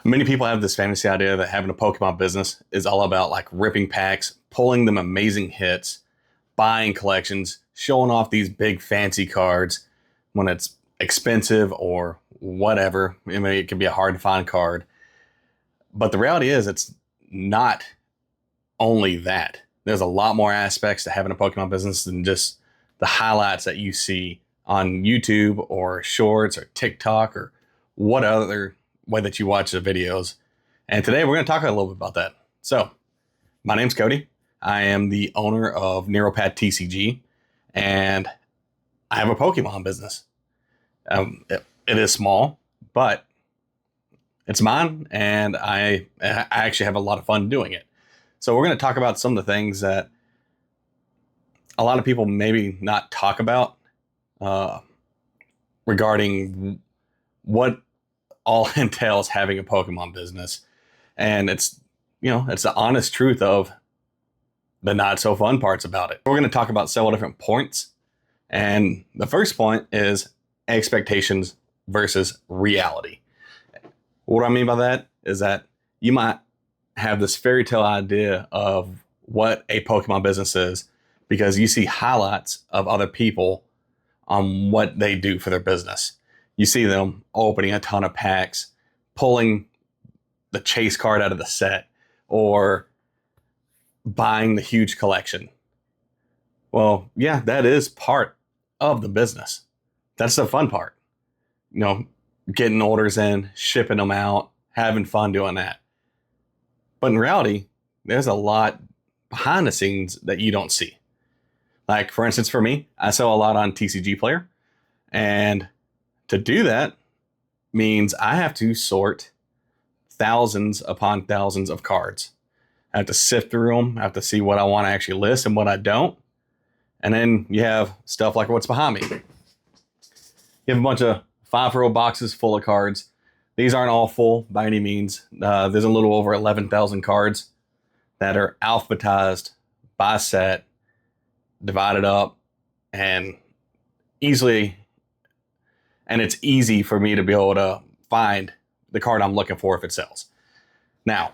Many people have this fantasy idea that having a Pokemon business is all about like ripping packs, pulling them amazing hits, buying collections, showing off these big fancy cards when it's expensive or whatever. I mean, it can be a hard to find card. But the reality is, it's not only that. There's a lot more aspects to having a Pokemon business than just the highlights that you see on YouTube or Shorts or TikTok or what other way that you watch the videos. And today we're going to talk a little bit about that. So, my name's Cody. I am the owner of Neuropath TCG, and I have a Pokemon business. It is small, but it's mine, and I actually have a lot of fun doing it. So we're going to talk about some of the things that a lot of people maybe not talk about regarding what all entails having a Pokemon business. And it's the honest truth of the not so fun parts about it. We're going to talk about several different points. And the first point is expectations versus reality. What I mean by that is that you might have this fairy tale idea of what a Pokemon business is because you see highlights of other people on what they do for their business. You see them opening a ton of packs, pulling the chase card out of the set, or buying the huge collection. Well, yeah, that is part of the business. That's the fun part. Getting orders in, shipping them out, having fun doing that. But in reality, there's a lot behind the scenes that you don't see. Like, for instance, for me, I sell a lot on TCG Player. And to do that means I have to sort thousands upon thousands of cards. I have to sift through them. I have to see what I want to actually list and what I don't. And then you have stuff like what's behind me. You have a bunch of 5-row boxes full of cards. These aren't all full by any means. There's a little over 11,000 cards that are alphabetized by set, divided up, and it's easy for me to be able to find the card I'm looking for if it sells. Now,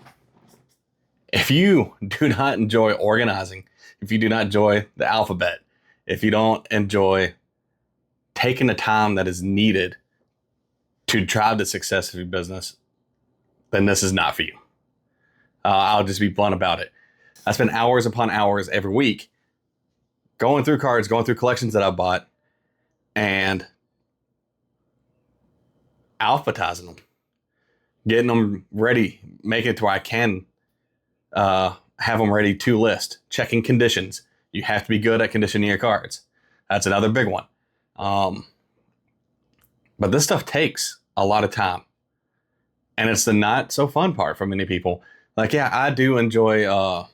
if you do not enjoy organizing, if you do not enjoy the alphabet, if you don't enjoy taking the time that is needed to drive the success of your business, then this is not for you. I'll just be blunt about it. I spend hours upon hours every week going through cards, going through collections that I bought, and alphabetizing them, getting them ready, making it to where I can have them ready to list, checking conditions. You have to be good at conditioning your cards. That's another big one. But this stuff takes a lot of time. And it's the not so fun part for many people. Like, yeah, I do enjoy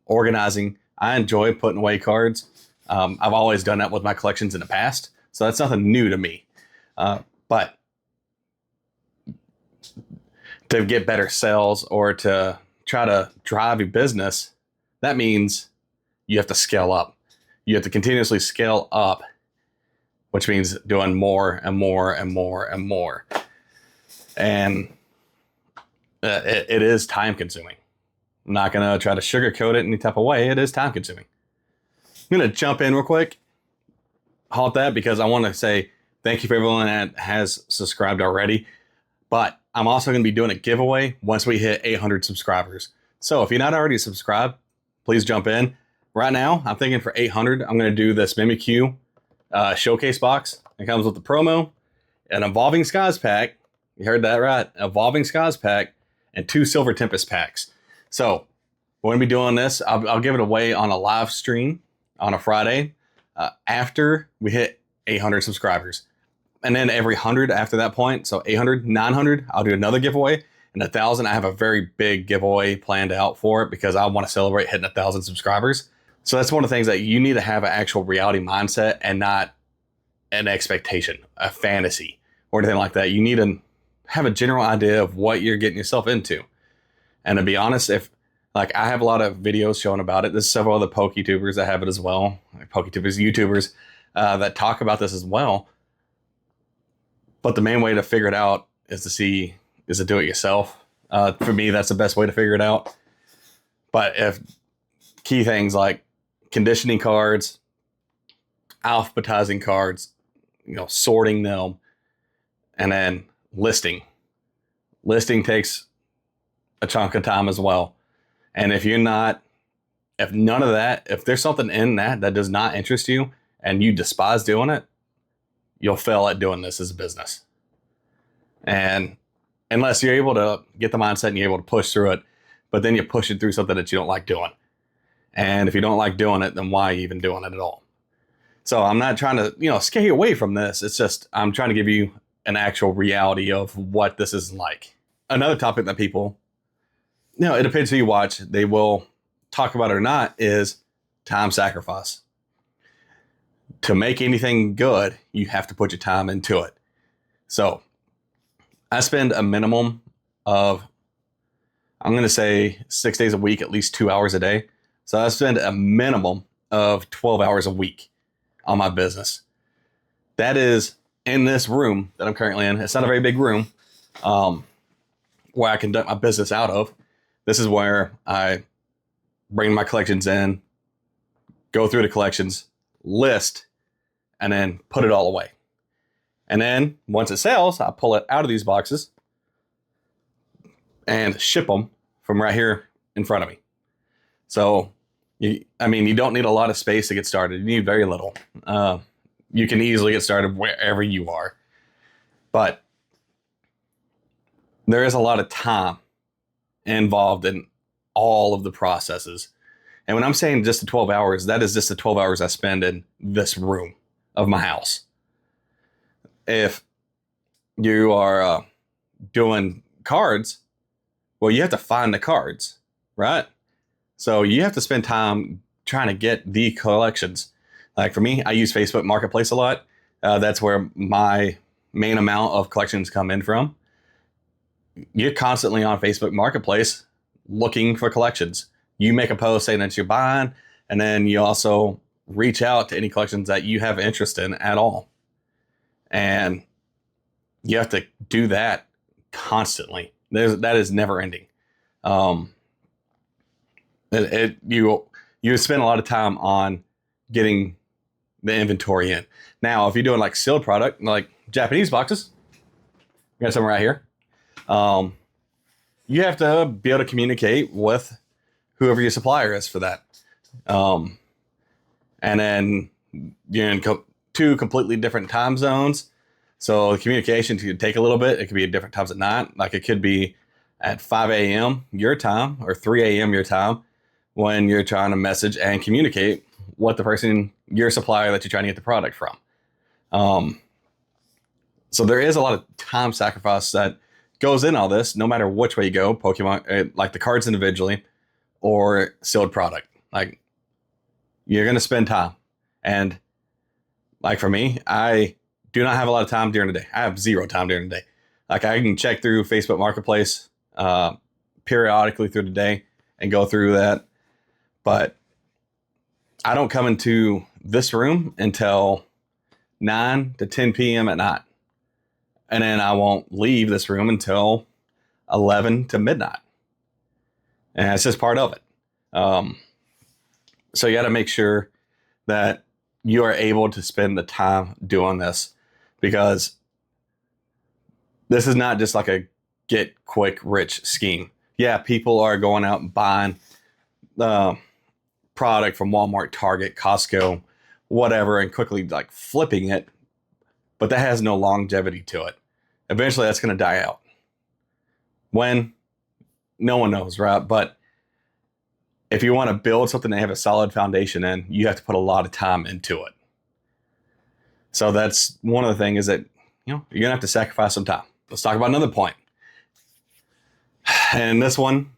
organizing. I enjoy putting away cards. I've always done that with my collections in the past. So that's nothing new to me. But to get better sales or to try to drive your business, that means you have to scale up. You have to continuously scale up, which means doing more and more and more and more. And it is time consuming. I'm not going to try to sugarcoat it any type of way. It is time consuming. I'm going to jump in real quick, halt that, because I want to say thank you for everyone that has subscribed already. But I'm also going to be doing a giveaway once we hit 800 subscribers. So if you're not already subscribed, please jump in. Right now, I'm thinking for 800, I'm going to do this Mimikyu showcase box. It comes with the promo, an Evolving Skies pack. You heard that right. Evolving Skies pack and 2 Silver Tempest packs. So we're going to be doing this. I'll give it away on a live stream on a Friday after we hit 800 subscribers. And then every 100 after that point, so 800, 900, I'll do another giveaway. And 1,000, I have a very big giveaway planned out for it because I want to celebrate hitting 1,000 subscribers. So that's one of the things that you need to have an actual reality mindset and not an expectation, a fantasy, or anything like that. You need to have a general idea of what you're getting yourself into. And to be honest, I have a lot of videos showing about it. There's several other PokeTubers that have it as well. PokeTubers, YouTubers that talk about this as well. But the main way to figure it out is to see is to do it yourself. For me, that's the best way to figure it out. But if key things like conditioning cards, alphabetizing cards, sorting them, and then listing. Listing takes a chunk of time as well. And if none of that, if there's something in that does not interest you and you despise doing it, you'll fail at doing this as a business. And unless you're able to get the mindset and you're able to push through it, but then you push it through something that you don't like doing. And if you don't like doing it, then why even doing it at all? So I'm not trying to, scare you away from this. It's just, I'm trying to give you an actual reality of what this is like. Another topic that people, it depends who you watch, they will talk about it or not, is time sacrifice. To make anything good, you have to put your time into it. So I spend a minimum of, I'm going to say 6 days a week, at least 2 hours a day. So I spend a minimum of 12 hours a week on my business. That is in this room that I'm currently in. It's not a very big room where I conduct my business out of. This is where I bring my collections in, go through the collections, list, and then put it all away. And then once it sells, I pull it out of these boxes and ship them from right here in front of me. So, you don't need a lot of space to get started. You need very little. You can easily get started wherever you are. But there is a lot of time involved in all of the processes. And when I'm saying just the 12 hours, that is just the 12 hours I spend in this room of my house. If you are doing cards, well, you have to find the cards, right? So you have to spend time trying to get the collections. Like for me, I use Facebook Marketplace a lot. That's where my main amount of collections come in from. You're constantly on Facebook Marketplace looking for collections. You make a post saying that you're buying, and then you also reach out to any collections that you have interest in at all. And you have to do that constantly. That is never ending. You spend a lot of time on getting the inventory in. Now, if you're doing like sealed product, like Japanese boxes, we got some right here. You have to be able to communicate with whoever your supplier is for that. And then you're in two completely different time zones. So the communication could take a little bit. It could be at different times at night. Like it could be at 5 a.m. your time or 3 a.m. your time when you're trying to message and communicate with the person, your supplier that you're trying to get the product from. So there is a lot of time sacrifice that goes in all this, no matter which way you go, Pokemon, like the cards individually or sealed product. Like you're going to spend time. And like for me, I do not have a lot of time during the day. I have zero time during the day. Like I can check through Facebook Marketplace periodically through the day and go through that. But I don't come into this room until 9 to 10 p.m. at night. And then I won't leave this room until 11 to midnight. And it's just part of it. So you got to make sure that you are able to spend the time doing this, because this is not just like a get quick rich scheme. Yeah, people are going out and buying product from Walmart, Target, Costco, whatever, and quickly like flipping it, but that has no longevity to it. Eventually that's going to die out. When? No one knows, right? But if you want to build something that have a solid foundation in, you have to put a lot of time into it. So that's one of the things, is that you're going to have to sacrifice some time. Let's talk about another point. And this one,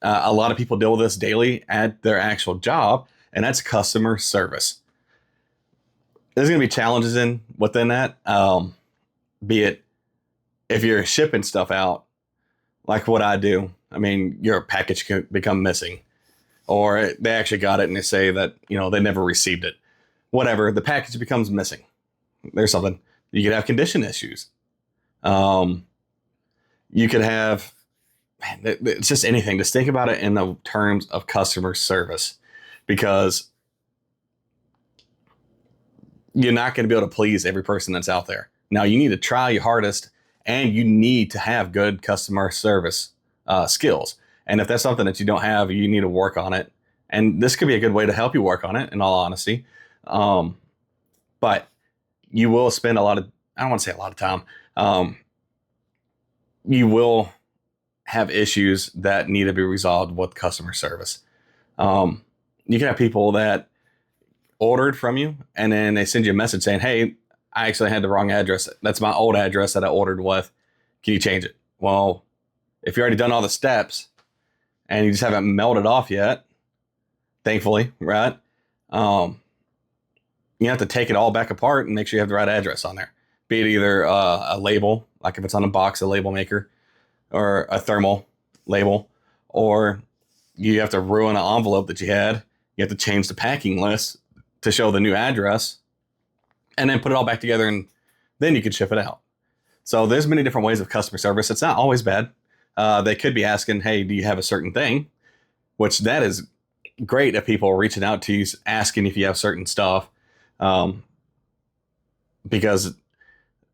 a lot of people deal with this daily at their actual job, and that's customer service. There's going to be challenges within that, be it if you're shipping stuff out, like what I do. I mean, your package could become missing, or they actually got it and they say that, they never received it. Whatever, the package becomes missing. There's something. You could have condition issues. You could have, man, it's just anything. Just think about it in the terms of customer service, because you're not going to be able to please every person that's out there. Now, you need to try your hardest, and you need to have good customer service skills. And if that's something that you don't have, you need to work on it. And this could be a good way to help you work on it, in all honesty. But you will spend a lot of, I don't want to say a lot of time. You will have issues that need to be resolved with customer service. You can have people that ordered from you, and then they send you a message saying, hey, I actually had the wrong address. That's my old address that I ordered with. Can you change it? Well, if you already done all the steps and you just haven't mailed it off yet, thankfully, right? You have to take it all back apart and make sure you have the right address on there. Be it either a label, like if it's on a box, a label maker, or a thermal label, or you have to ruin an envelope that you had. You have to change the packing list to show the new address, and then put it all back together, and then you can ship it out. So there's many different ways of customer service. It's not always bad. They could be asking, hey, do you have a certain thing? Which that is great if people are reaching out to you, asking if you have certain stuff. Because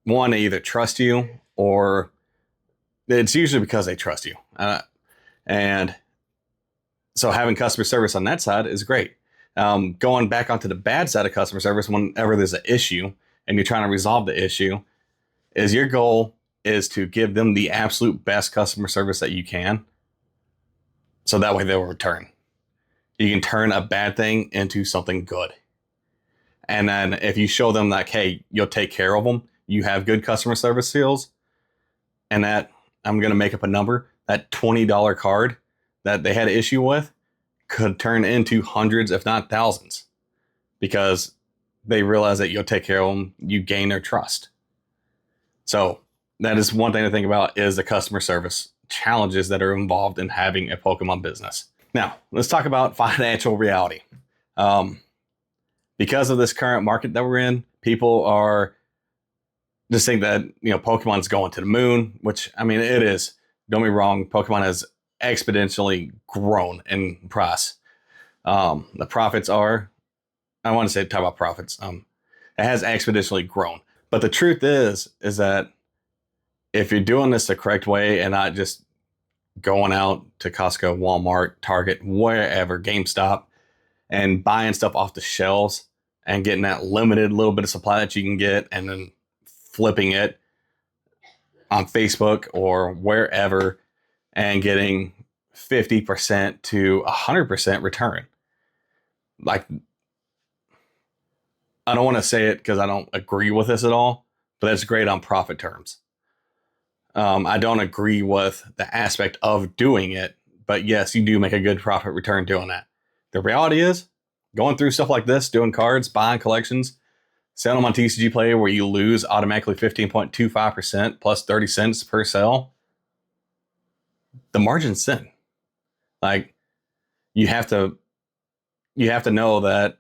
one, they either trust you, or it's usually because they trust you. And so having customer service on that side is great. Going back onto the bad side of customer service, whenever there's an issue and you're trying to resolve the issue, is your goal is to give them the absolute best customer service that you can. So that way they'll return. You can turn a bad thing into something good. And then if you show them like, hey, you'll take care of them, you have good customer service skills, and that, I'm going to make up a number, that $20 card that they had an issue with could turn into hundreds, if not thousands, because they realize that you'll take care of them. You gain their trust. So that is one thing to think about, is the customer service challenges that are involved in having a Pokemon business. Now, let's talk about financial reality. Because of this current market that we're in, people are just think that, Pokemon's going to the moon, which, I mean, it is. Don't be wrong. Pokemon has exponentially grown in price. The profits are, I want to say, talk about profits. It has exponentially grown. But the truth is that if you're doing this the correct way and not just going out to Costco, Walmart, Target, wherever, GameStop, and buying stuff off the shelves and getting that limited little bit of supply that you can get, and then flipping it on Facebook or wherever and getting 50% to 100% return. Like, I don't want to say it because I don't agree with this at all, but that's great on profit terms. I don't agree with the aspect of doing it, but yes, you do make a good profit return doing that. The reality is, going through stuff like this, doing cards, buying collections, selling them on TCG Play where you lose automatically 15.25% plus 30 cents per sale, the margin's thin. Like, you have to know that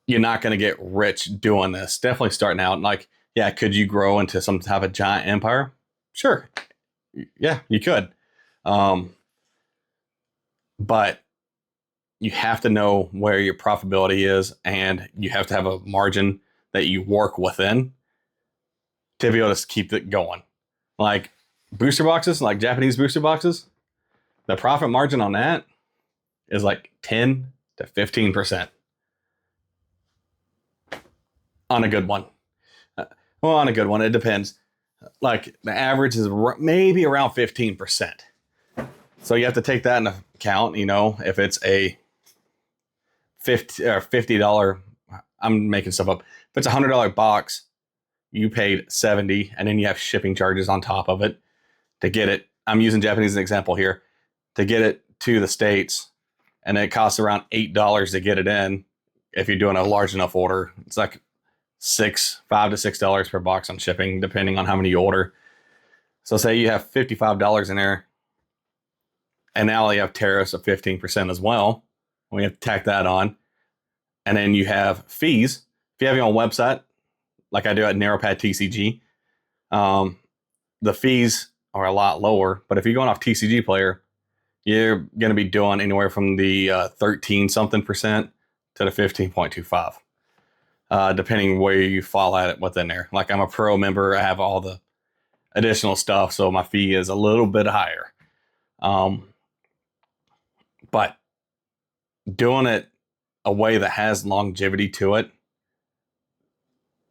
you're not going to get rich doing this. Definitely starting out. Like, yeah, could you grow into some type of giant empire? Sure. Yeah, you could. But you have to know where your profitability is, and you have to have a margin that you work within to be able to keep it going. Like booster boxes, like Japanese booster boxes, the profit margin on that is like 10 to 15% on a good one. Well, on a good one, it depends. Like the average is maybe around 15%. So you have to take that into account. If it's a $50, I'm making stuff up. If it's $100 box, you paid $70, and then you have shipping charges on top of it to get it. I'm using Japanese as an example here, to get it to the States, and it costs around $8 to get it in. If you're doing a large enough order, it's like $5 to $6 per box on shipping, depending on how many you order. So say you have $55 in there, and now you have tariffs of 15% as well. We have to tack that on. And then you have fees. If you have your own website, like I do at NarrowPad TCG, the fees are a lot lower. But if you're going off TCG Player, you're going to be doing anywhere from the 13 something percent to the 15.25, depending where you fall at it within there. Like, I'm a pro member, I have all the additional stuff, so my fee is a little bit higher. But doing it a way that has longevity to it,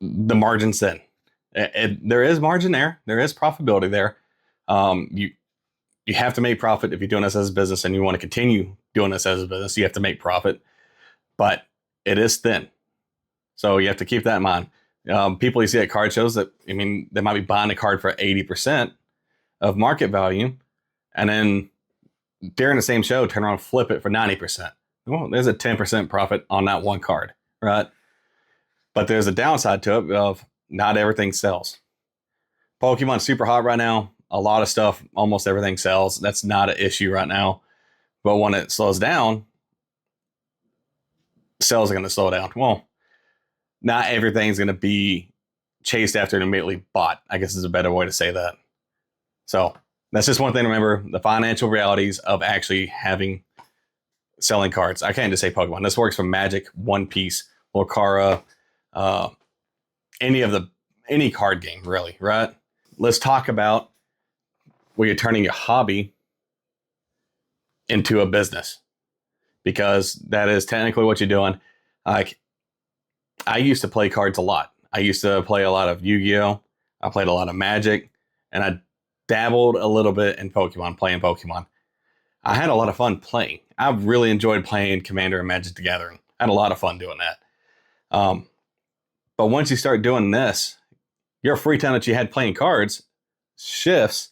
the margin's thin. There is margin there. There is profitability there. You have to make profit if you're doing this as a business and you want to continue doing this as a business. You have to make profit, but it is thin. So you have to keep that in mind. People you see at card shows that, I mean, they might be buying a card for 80% of market value, and then during the same show, turn around and flip it for 90%. Well, there's a 10% profit on that one card, right? But there's a downside to it of not everything sells. Pokemon's super hot right now. A lot of stuff, almost everything sells. That's not an issue right now. But when it slows down, sales are going to slow down. Well, not everything's going to be chased after and immediately bought, I guess is a better way to say that. So that's just one thing to remember, the financial realities of actually selling cards. I can't just say Pokemon. This works for Magic, One Piece, Lucario, any card game, really, right? Let's talk about where you're turning your hobby into a business, because that is technically what you're doing. Like, I used to play cards a lot. I used to play a lot of Yu-Gi-Oh! I played a lot of Magic, and I dabbled a little bit in playing Pokemon. I had a lot of fun playing. I really enjoyed playing Commander and Magic the Gathering. I had a lot of fun doing that. But once you start doing this, your free time that you had playing cards shifts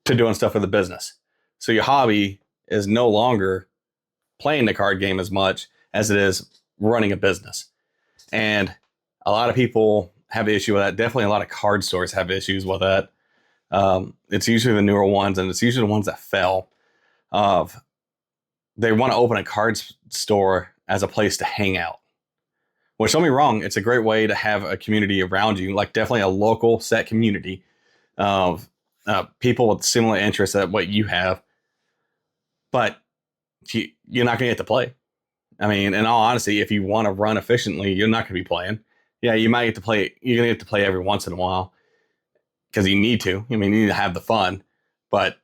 to doing stuff for the business. So your hobby is no longer playing the card game as much as it is running a business. And a lot of people have an issue with that. Definitely a lot of card stores have issues with that. It's usually the newer ones, and it's usually the ones that fail. They want to open a card store as a place to hang out. Which, don't be wrong, it's a great way to have a community around you, like definitely a local set community of people with similar interests at what you have. But you're not going to get to play. I mean, in all honesty, if you want to run efficiently, you're not going to be playing. Yeah, you might get to play. You're going to get to play every once in a while because you need to. I mean, you need to have the fun, but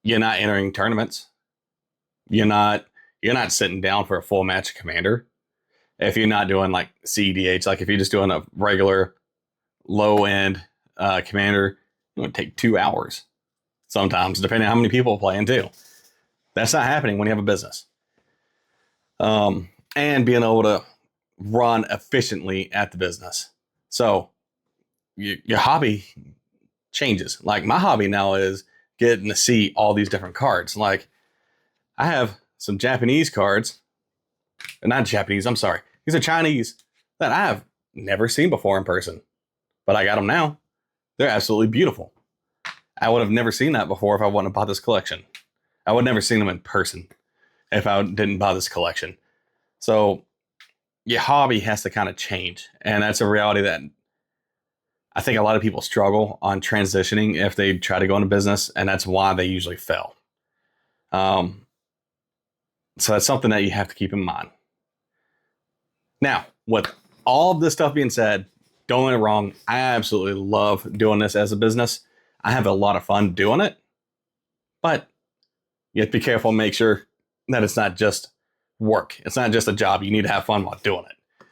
you're not entering tournaments. You're not sitting down for a full match of Commander. If you're not doing like CEDH, like if you're just doing a regular low end Commander, it would take 2 hours sometimes, depending on how many people are playing too. That's not happening when you have a business. And being able to run efficiently at the business. So your hobby changes. Like, my hobby now is getting to see all these different cards. Like, I have some Japanese cards. Not Japanese, I'm sorry. These are Chinese that I have never seen before in person. But I got them now. They're absolutely beautiful. I would have never seen that before if I wouldn't have bought this collection. I would have never seen them in person if I didn't buy this collection. So your hobby has to kind of change. And that's a reality that I think a lot of people struggle on transitioning if they try to go into business. And that's why they usually fail. So that's something that you have to keep in mind. Now, with all of this stuff being said, don't get me wrong, I absolutely love doing this as a business. I have a lot of fun doing it, but you have to be careful and make sure that it's not just work. It's not just a job. You need to have fun while doing it.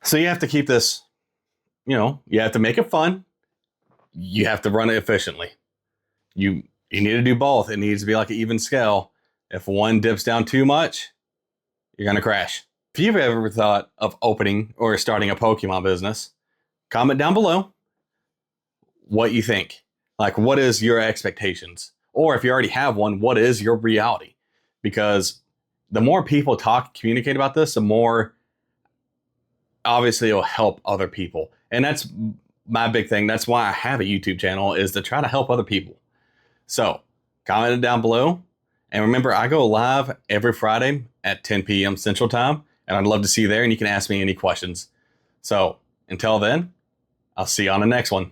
So you have to keep this, you have to make it fun. You have to run it efficiently. You need to do both. It needs to be like an even scale. If one dips down too much, you're going to crash. If you've ever thought of opening or starting a Pokemon business, comment down below what you think. Like, what is your expectations? Or if you already have one, what is your reality? Because the more people talk, communicate about this, the more obviously it'll help other people. And that's my big thing. That's why I have a YouTube channel, is to try to help other people. So comment it down below. And remember, I go live every Friday at 10 p.m. Central Time. And I'd love to see you there, and you can ask me any questions. So until then, I'll see you on the next one.